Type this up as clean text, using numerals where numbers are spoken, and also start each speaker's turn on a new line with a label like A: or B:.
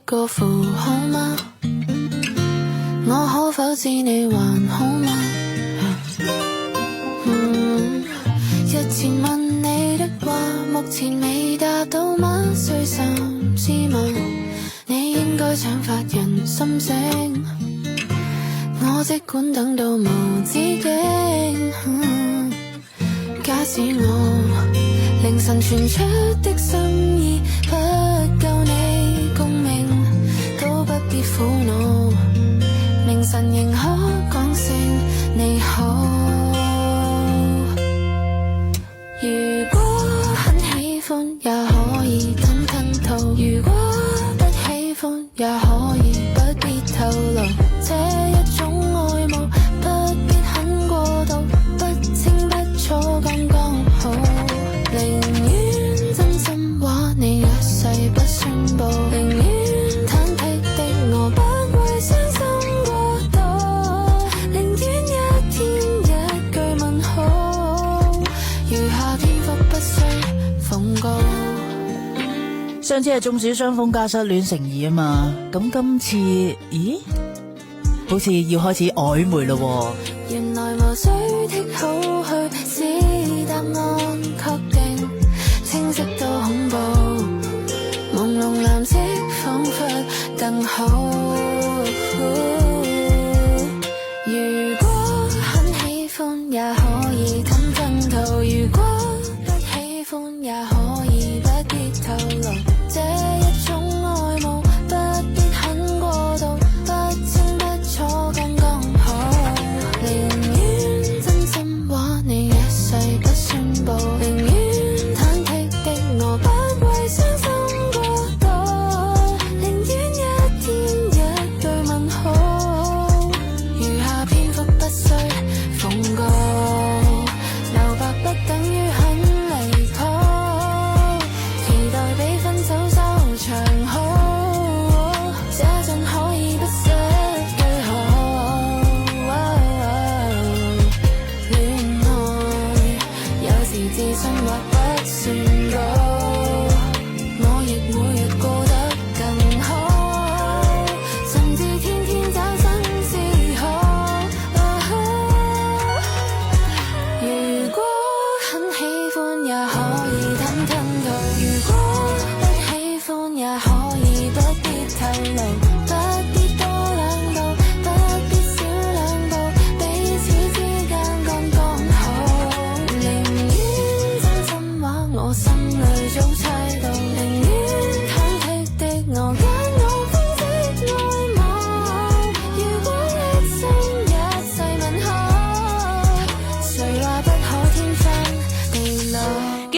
A: 個符號嗎？我可否知你還好嗎？日前問你的話，目前未答到嗎？需三知嗎？你應該想發人心聲，我即管等到無止境。假使我凌晨傳出的心意不夠你共鳴，都不必苦惱，明晨仍可講聲你好。如果很喜歡也可以吞吞吐，如果不喜歡也可以不必透露，這一種愛慕不必很過度，不清不楚剛剛好，寧願真心話你一世不宣佈，寧願忐忑的我不會傷心過度，寧願一天一句問好，如夏天福不需奉告。
B: 上次係中暑傷風加失戀成疑啊嘛，咁今次咦好似要開始曖昧咯喎。
A: 原來無需剔好